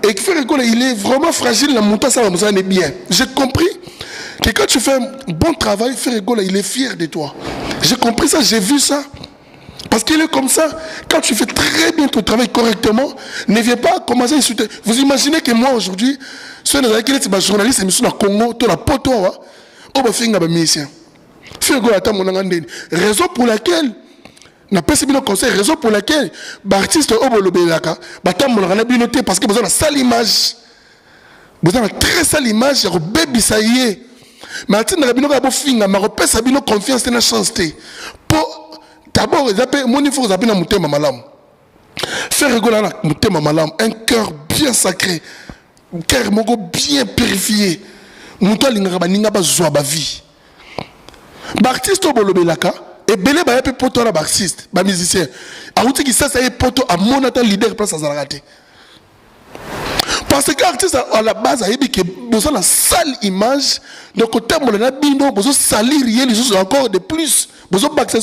Et Frère Rigol, il est vraiment fragile, la montagne, ça va est bien. J'ai compris que quand tu fais un bon travail, Frère Rigol, il est fier de toi. J'ai compris ça, j'ai vu ça. Parce qu'il est comme ça. Quand tu fais très bien ton travail correctement, ne viens pas commencer à insulter. Vous imaginez que moi, aujourd'hui, si on est journaliste, je suis au Congo, tu as pote, on va faire un musicien. Frère Rigol, attends, mon angandé. Raison pour laquelle na pesi bino conseil, raison pour laquelle l'artiste obolobelaka batambolaka binoté parce que vous avez une sale image, vous avez une très sale image, ya bebisa ye mais atina bino ka bofinga ma repesa bino confiance na chance te pour d'abord zape moni faut zape na mutema malamu faire rigoler na mutema malamu, un cœur bien sacré, un cœur moko bien purifié, muto alingaka baninga bazwa ba vie l'artiste obolobelaka et belé ba yapi poto na bassiste ba musicien auti ki ça est poto à monata leader place à raté parce que l'artiste à la base a yebi que besoin la sale image donc côté mon na bino besoin salir rien les choses encore de plus besoin baxer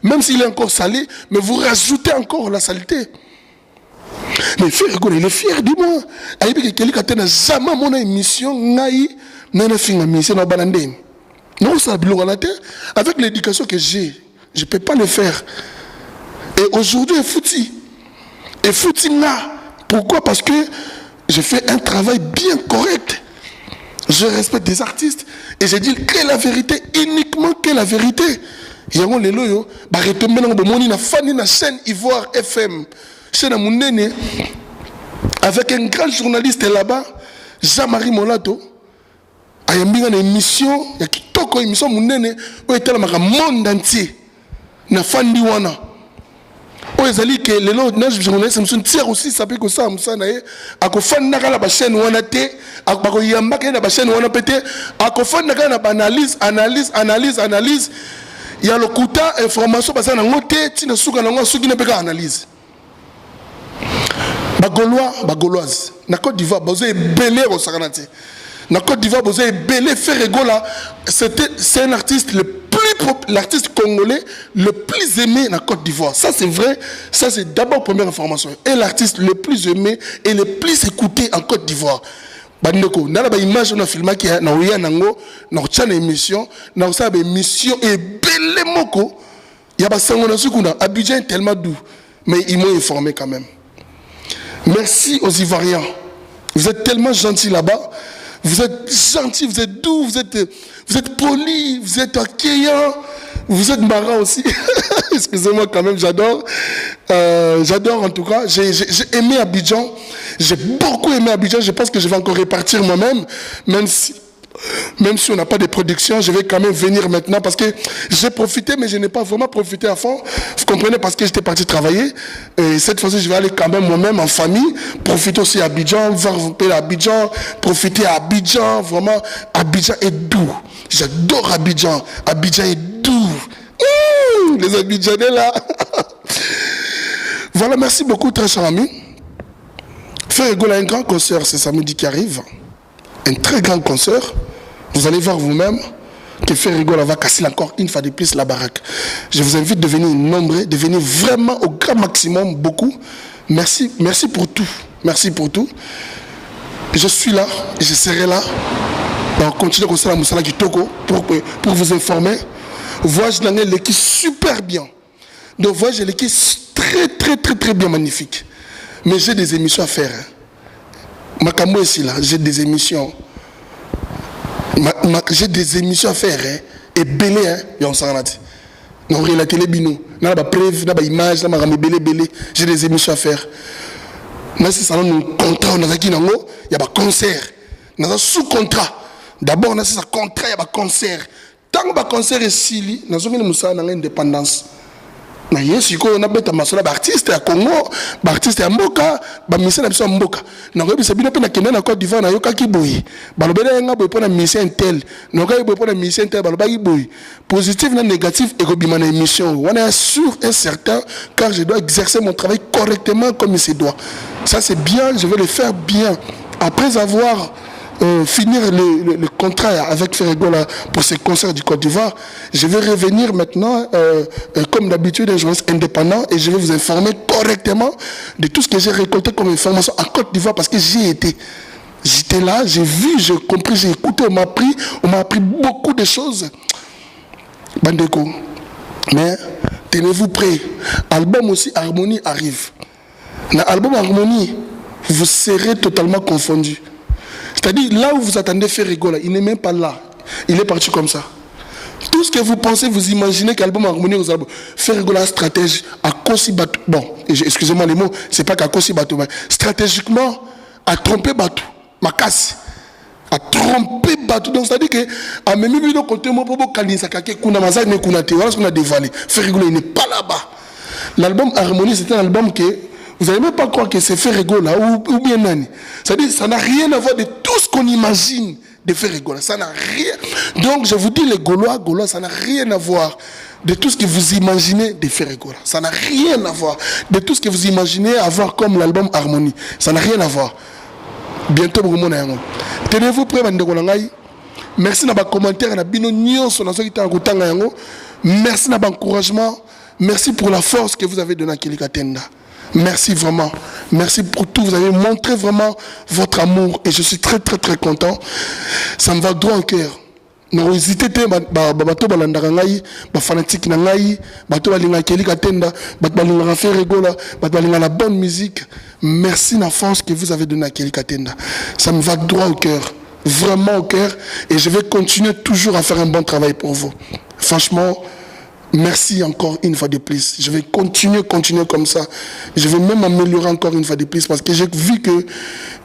même s'il est encore salé mais vous rajoutez encore la saleté. Mais Frère Rigol il est fier de moi a yebi que quelqu'un n'a jamais mon émission ngai na finga mission na banandé. Non, ça avec l'éducation que j'ai, je ne peux pas le faire. Et aujourd'hui, et fouti là. Pourquoi? Parce que je fais un travail bien correct. Je respecte des artistes. Et je dis que la vérité, uniquement que la vérité. Il y a les loyaux, retomber dans la fan na chaîne Ivoire FM, chaîne Mounene, avec un grand journaliste là-bas, Jean-Marie Molato. Il y a une émission, il y a une émission monene où est le monde entier na fandi wana où ezali que les autres nage journalistes me sont tiers aussi ça peut que ça musana e akofanda kala ba chaîne wana te akoko yamba ke na ba chaîne wana pété akofanda kala na analyse il y a le kuta information parce na ngote tina suka na ngo suki na peka analyse ba gauloise na Côte d'Ivoire bozo ebele ko sakanati. Na Côte d'Ivoire, vous avez belé Frère Rigol, c'est un artiste l'artiste congolais le plus aimé na Côte d'Ivoire. Ça c'est vrai, ça c'est d'abord première information. Et l'artiste le plus aimé et le plus écouté en Côte d'Ivoire. Bandeko, na ba image na filma ki na oya nango, na chana émission, na ça ba émission et belé moko. Ya ba sango na sukuna, Abidjan est tellement doux, mais ils m'ont informé quand même. Merci aux Ivoiriens. Vous êtes tellement gentils là-bas. Vous êtes gentil, vous êtes doux, vous êtes poli, vous êtes accueillant, vous êtes marrant aussi. Excusez-moi quand même, j'adore. J'adore en tout cas. J'ai aimé Abidjan. J'ai beaucoup aimé Abidjan. Je pense que je vais encore répartir moi-même, même si on n'a pas de production, je vais quand même venir maintenant parce que j'ai profité, mais je n'ai pas vraiment profité à fond. Vous comprenez, parce que j'étais parti travailler. Et cette fois-ci, je vais aller quand même moi-même en famille, profiter aussi à Abidjan, voir Abidjan, profiter à Abidjan. Vraiment, Abidjan est doux. J'adore Abidjan. Abidjan est doux. Les Abidjanais là. Voilà, merci beaucoup, très cher ami. Frère Rigol a un grand concert ce samedi qui arrive. Un très grand concert. Vous allez voir vous-même que Frère Rigol va casser encore une fois de plus la baraque. Je vous invite de venir nombreux, de venir vraiment au grand maximum, beaucoup. Merci, merci pour tout. Merci pour tout. Je suis là, et je serai là. On continue comme ça à Moussala Kitoko pour vous informer. Voyage dans l'équipe super bien. Donc voyage l'équipe très bien magnifique. Mais j'ai des émissions à faire. Makambo ici là, j'ai des émissions. J'ai des émissions à faire. Et belé, il y a un sanganati. Non, la télé bino. N'a pas preuve, n'a pas image, n'a pas belé. J'ai des émissions à faire. Mais si ça nous contrat, on a qui nango, il y a pas concert. On a sous contrat. D'abord, on a un contrat, il y a un concert. Tant que le concert est sili, nous avons l'indépendance. On a bêta masola artiste à Congo, artiste à Mboka, mission à Mboka. Nous avons dit que nous avons Côte d'Ivoire, nous avons Kiboui. Balobela pour la mission telle, nous avons pour la mission telle, Balobaïboui. Positif ou négatif, et que une émission. On est sûr et certain, car je dois exercer mon travail correctement comme il se doit. Ça c'est bien, je vais le faire bien. Après avoir finir le contrat avec Ferregola pour ces concerts du Côte d'Ivoire, je vais revenir maintenant comme d'habitude un journaliste indépendant et je vais vous informer correctement de tout ce que j'ai récolté comme information en Côte d'Ivoire parce que j'y étais. J'étais là, j'ai vu, j'ai compris, j'ai écouté, on m'a appris beaucoup de choses. Bandeko. Mais tenez-vous prêts. Album aussi, Harmonie arrive. Dans l'album Harmonie, vous serez totalement confondus. C'est-à-dire, là où vous attendez Ferregola, il n'est même pas là. Il est parti comme ça. Tout ce que vous pensez, vous imaginez qu'album Harmonie aux albums. Ferregola, stratège, à Kossi Batou. Bon, excusez-moi les mots, c'est pas qu'à Kossi Batou, mais stratégiquement, à tromper Batou. Ma casse. À tromper Batou. Donc, c'est-à-dire que, à même si vous côté, moi, pour Kalin Sakake, Kunamaza, ne Kunate, voilà ce qu'on a dévalé. Ferregola, il n'est pas là-bas. L'album Harmonie, c'est un album que. Vous n'allez même pas croire que c'est Ferregola ou bien Nani. C'est-à-dire ça n'a rien à voir de tout ce qu'on imagine de Ferregola. Ça n'a rien. Donc je vous dis les Gaulois, ça n'a rien à voir de tout ce que vous imaginez de Ferregola. Ça n'a rien à voir de tout ce que vous imaginez avoir comme l'album Harmonie. Ça n'a rien à voir. Bientôt, vous allez tenez-vous prêts, merci de vos commentaires. Merci de l'encouragement. Merci pour la force que vous avez donnée à Kelika Tenda. Merci vraiment. Merci pour tout. Vous avez montré vraiment votre amour et je suis très très très content. Ça me va droit au cœur. Non, hésitez pas, bato balandaka ngai, ba fanatique na ngai, bato balinga Kelika Tenda, bato balinga Ferregola, bato balinga la bonne musique. Merci la force que vous avez donnée à Kelika Tenda. Ça me va droit au cœur. Vraiment au cœur et je vais continuer toujours à faire un bon travail pour vous. Franchement, merci encore une fois de plus. Je vais continuer comme ça. Je vais même améliorer encore une fois de plus parce que j'ai vu que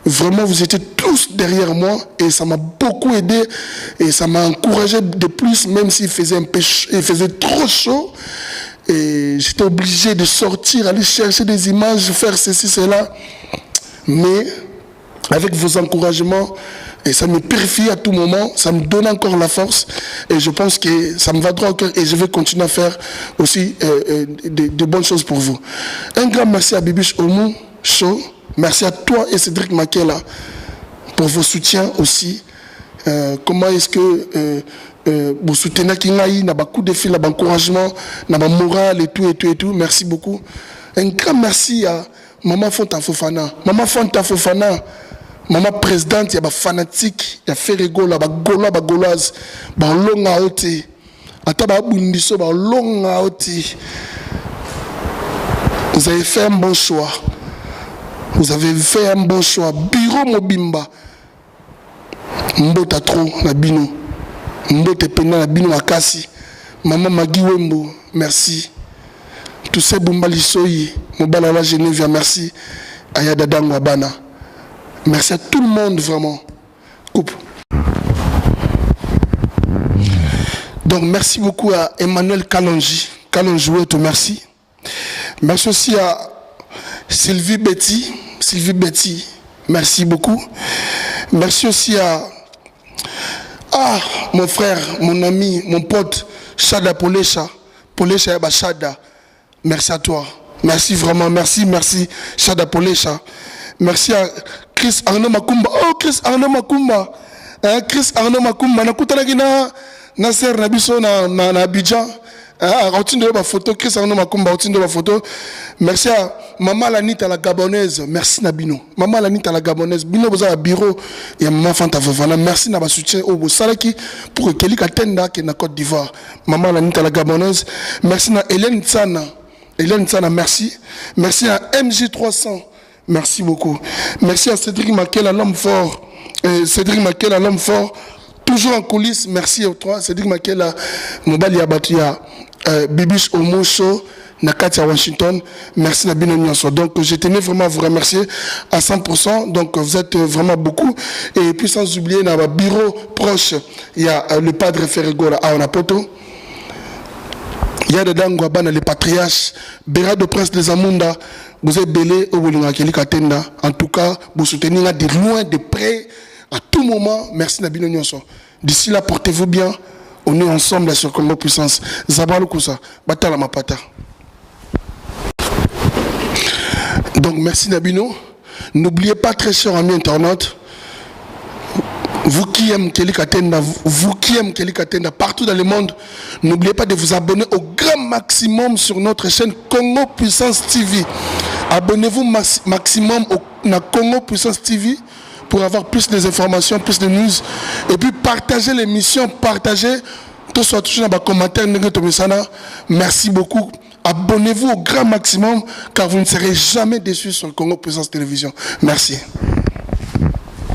vraiment vous étiez tous derrière moi et ça m'a beaucoup aidé et ça m'a encouragé de plus même s'il faisait il faisait trop chaud et j'étais obligé de sortir, aller chercher des images, faire ceci, cela. Mais avec vos encouragements, et ça me purifie à tout moment, ça me donne encore la force et je pense que ça me va droit au cœur et je vais continuer à faire aussi de bonnes choses pour vous. Un grand merci à Bibiche Oumou Show, merci à toi et Cédric Makela pour vos soutiens aussi. Comment est-ce que vous soutenez Kingaï, n'a pas coup de fil, n'a pas encouragement, n'a pas moral et tout, merci beaucoup. Un grand merci à Maman Fonta Fofana. Maman Fonta Fofana, maman présidente, il y a des fanatiques, il y a Ferregola, il y a des Gaulois, des Gauloises, il y a des longs aotés. Bundiso, il y a des longs aotés. Vous avez fait un bon choix. Vous avez fait un bon choix. Bureau Mobimba. Mbota trop, na bino. Mbote pena na bino akasi. Maman Magui Wembo, merci. Tous ces Bumbalisoyi, Mobala la Genève, merci. Ayada Dangwabana. Merci à tout le monde, vraiment. Coupe. Donc, merci beaucoup à Emmanuel Kalonji. Kalonji, merci. Merci aussi à Sylvie Betty. Sylvie Betty, merci beaucoup. Merci aussi à mon frère, mon ami, mon pote, Chada Polecha. Polecha Eba Chada. Merci à toi. Merci vraiment, merci, Chada Polecha. Merci à Chris Arnaud Makumba. Oh, Chris Arnaud Makumba. Chris Arnaud Makumba. Nakutanaki na Nasser Nabiso na Abidjan. Routine de ma photo. Chris Arnaud Makumba. Routine de ma photo. Merci à Maman Lanita la Gabonaise. Merci Nabino. Maman Lanita la Gabonaise. Bino boza bureau. Et Maman Fanta Fofana. Merci na ba soutien au Salaki pour que Kelika Tenda qui est na Côte d'Ivoire. Maman Lanita la Gabonaise. Merci à Hélène Tsana. Hélène Tsana, merci. Merci à MJ300. Merci beaucoup. Merci à Cédric Makela, l'homme fort. Cédric Makela, l'homme fort. Toujours en coulisses. Merci à toi, Cédric Makela. Mobali Abatia. Bibiche Omocho. Nakatia Washington, merci Nabino Nyonso. Donc je tenais vraiment à vous remercier à 100%. Donc vous êtes vraiment beaucoup. Et puis sans oublier, dans le bureau proche, il y a le padre Ferregola à Onapoto. Il y a dedans Guabana, les patriarches, Béra de Prince des Amunda, vous êtes belé au Bolinga Keli Katenda. En tout cas, vous soutenez de loin, de près, à tout moment. Merci Nabino Nyonso. D'ici là, portez-vous bien. On est ensemble sur Congo Puissance. Zabalo Kousa, Batala Mapata. Donc merci Nabino. N'oubliez pas, très cher ami internaute, vous qui aimez Keli Katenda, vous qui aimez Keli Katenda partout dans le monde, n'oubliez pas de vous abonner au grand maximum sur notre chaîne Congo Puissance TV. Abonnez-vous maximum à Congo Puissance TV pour avoir plus d'informations, plus de news. Et puis partagez l'émission, partagez. Tout soit toujours dans les commentaires. Merci beaucoup. Abonnez-vous au grand maximum car vous ne serez jamais déçus sur le Congo Puissance Télévision. Merci.